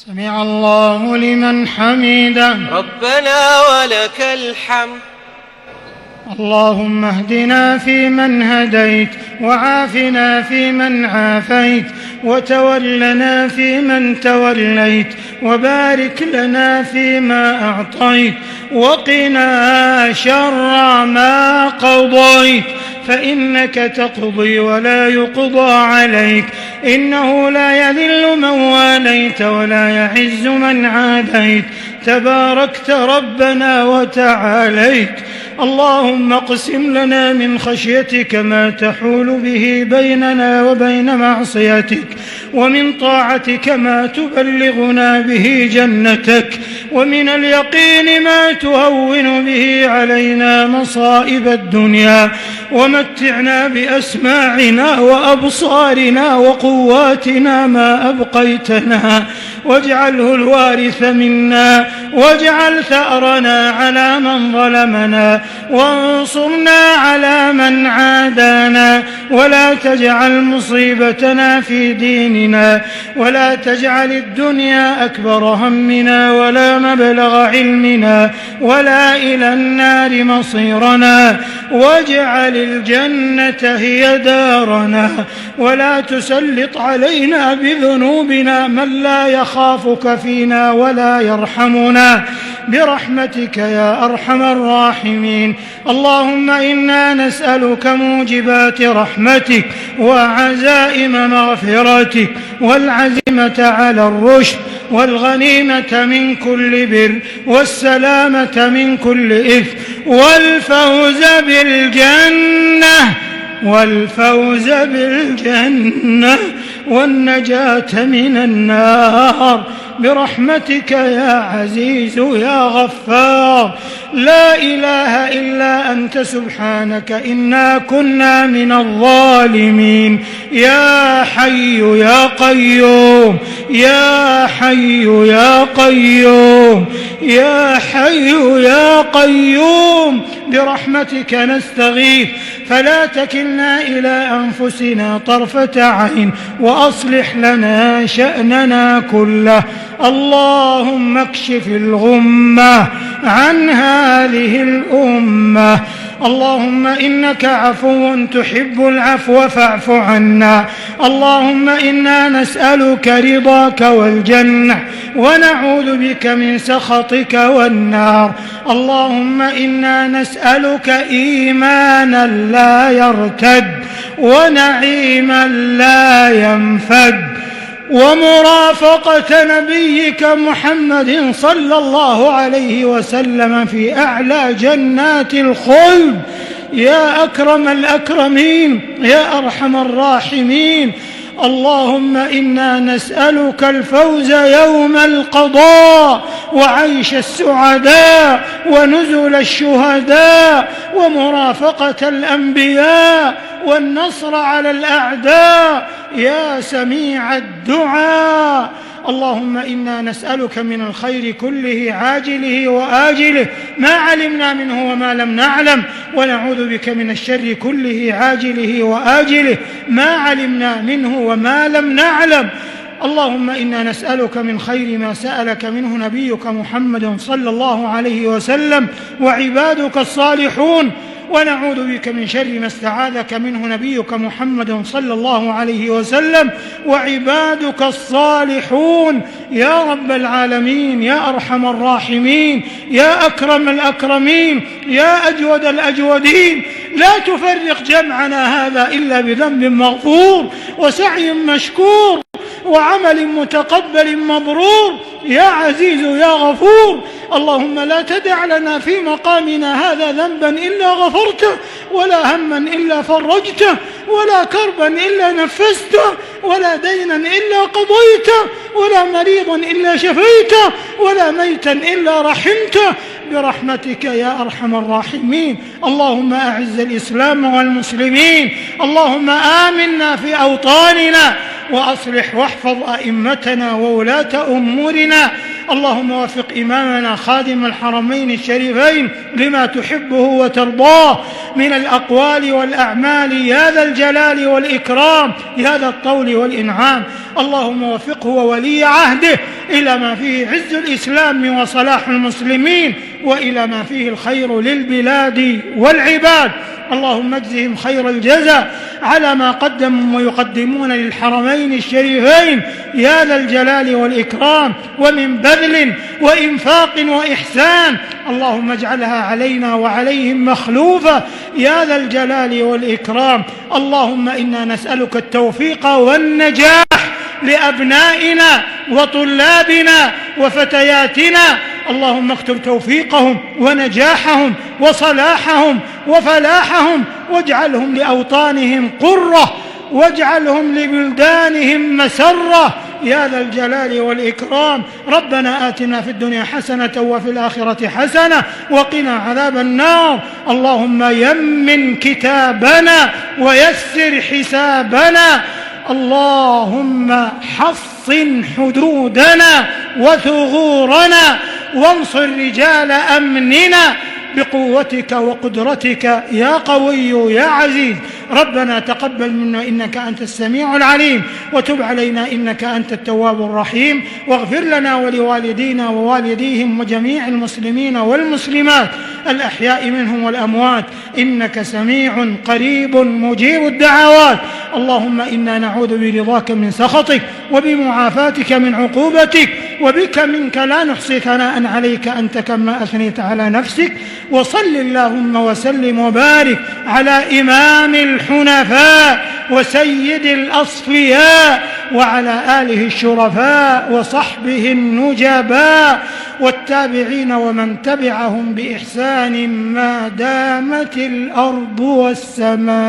سمع الله لمن حمده. ربنا ولك الحمد. اللهم اهدنا فيمن هديت، وعافنا فيمن عافيت، وتولنا فيمن توليت، وبارك لنا فيما أعطيت، وقنا شر ما قضيت، فإنك تقضي ولا يقضى عليك، إنه لا يذل من واليت ولا يعز من عاديت، تباركت ربنا وتعاليت. اللهم اقسم لنا من خشيتك ما تحول به بيننا وبين معصيتك، ومن طاعتك ما تبلغنا به جنتك، ومن اليقين ما تهون به علينا مصائب الدنيا، ومتعنا بأسماعنا وأبصارنا وقواتنا ما أبقيتنا، واجعله الوارث منا، واجعل ثأرنا على من ظلمنا، وانصرنا على من عادانا، ولا تجعل مصيبتنا في ديننا، ولا تجعل الدنيا أكبر همنا ولا مبلغ علمنا ولا إلى النار مصيرنا، واجعل الجنة هي دارنا، ولا تسلط علينا بذنوبنا من لا يخافك فينا ولا يرحمنا، برحمتك يا أرحم الراحمين. اللهم إنا نسألك موجبات رحمتك وعزائم مغفرتك، والعزيمة على الرشد، والغنيمة من كل بر، والسلامة من كل إثم، والفوز بالجنة والنجاة من النار، برحمتك يا عزيز يا غفار. لا إله إلا أنت سبحانك إنا كنا من الظالمين. يا حي يا قيوم، يا حي يا قيوم، يا حي يا قيوم، برحمتك نستغيث، فلا تكلنا إلى أنفسنا طرفة عين، وأصلح لنا شأننا كله. اللهم اكشف الغمة عن هذه الأمة. اللهم إنك عفو تحب العفو فاعف عنا. اللهم إنا نسألك رضاك والجنة، ونعوذ بك من سخطك والنار. اللهم إنا نسألك إيمانا لا يرتد، ونعيما لا ينفد، ومرافقة نبيك محمد صلى الله عليه وسلم في أعلى جنات الخلد، يا أكرم الأكرمين يا أرحم الراحمين. اللهم إنا نسألك الفوز يوم القضاء، وعيش السعداء، ونزل الشهداء، ومرافقة الأنبياء، والنصر على الأعداء، يا سميع الدعاء. اللهم إنا نسألك من الخير كله عاجله وآجله ما علمنا منه وما لم نعلم، ونعوذ بك من الشر كله عاجله وآجله ما علمنا منه وما لم نعلم. اللهم إنا نسألك من خير ما سألك منه نبيك محمد صلى الله عليه وسلم وعبادك الصالحون، ونعوذ بك من شر ما استعاذك منه نبيك محمد صلى الله عليه وسلم وعبادك الصالحون، يا رب العالمين يا أرحم الراحمين يا أكرم الأكرمين يا أجود الأجودين. لا تفرق جمعنا هذا إلا بذنب مغفور، وسعي مشكور، وعمل متقبل مبرور، يا عزيز يا غفور. اللهم لا تدع لنا في مقامنا هذا ذنبا إلا غفرته، ولا هما إلا فرجته، ولا كربا إلا نفسته، ولا دينا إلا قضيته، ولا مريضا إلا شفيته، ولا ميتا إلا رحمته، برحمتك يا أرحم الراحمين. اللهم أعز الإسلام والمسلمين، اللهم آمنا في أوطاننا، وأصلح واحفظ أئمتنا وولاة أمورنا. اللهم وفق إمامنا خادم الحرمين الشريفين لما تحبه وترضاه من الأقوال والأعمال يا ذا الجلال والإكرام يا ذا الطول والإنعام. اللهم وفقه وولي عهده إلى ما فيه عز الإسلام وصلاح المسلمين وإلى ما فيه الخير للبلاد والعباد. اللهم اجزهم خير الجزاء على ما قدموا ويقدمون للحرمين الشريفين يا ذا الجلال والإكرام، ومن بذل وإنفاق وإحسان اللهم اجعلها علينا وعليهم مخلوفة يا ذا الجلال والإكرام. اللهم إنا نسألك التوفيق والنجاح لأبنائنا وطلابنا وفتياتنا. اللهم اكتب توفيقهم ونجاحهم وصلاحهم وفلاحهم، واجعلهم لأوطانهم قرة، واجعلهم لبلدانهم مسرة يا ذا الجلال والإكرام. ربنا آتنا في الدنيا حسنة وفي الآخرة حسنة وقنا عذاب النار. اللهم يمن كتابنا ويسر حسابنا. اللهم حصن حدودنا وثغورنا وانصر رجال أمننا بقوتك وقدرتك يا قوي يا عزيز. ربنا تقبل منا إنك أنت السميع العليم، وتب علينا إنك أنت التواب الرحيم، واغفر لنا ولوالدينا ووالديهم وجميع المسلمين والمسلمات الأحياء منهم والأموات إنك سميع قريب مجيب الدعوات. اللهم إنا نعوذ برضاك من سخطك وبمعافاتك من عقوبتك، وبك منك لا نحصي ثناء عليك أنت كما أثنيت على نفسك. وصل اللهم وسلم وبارك على إمام الحنفاء وسيد الأصفياء وعلى آله الشرفاء وصحبه النجباء والتابعين ومن تبعهم بإحسان ما دامت الأرض والسماء.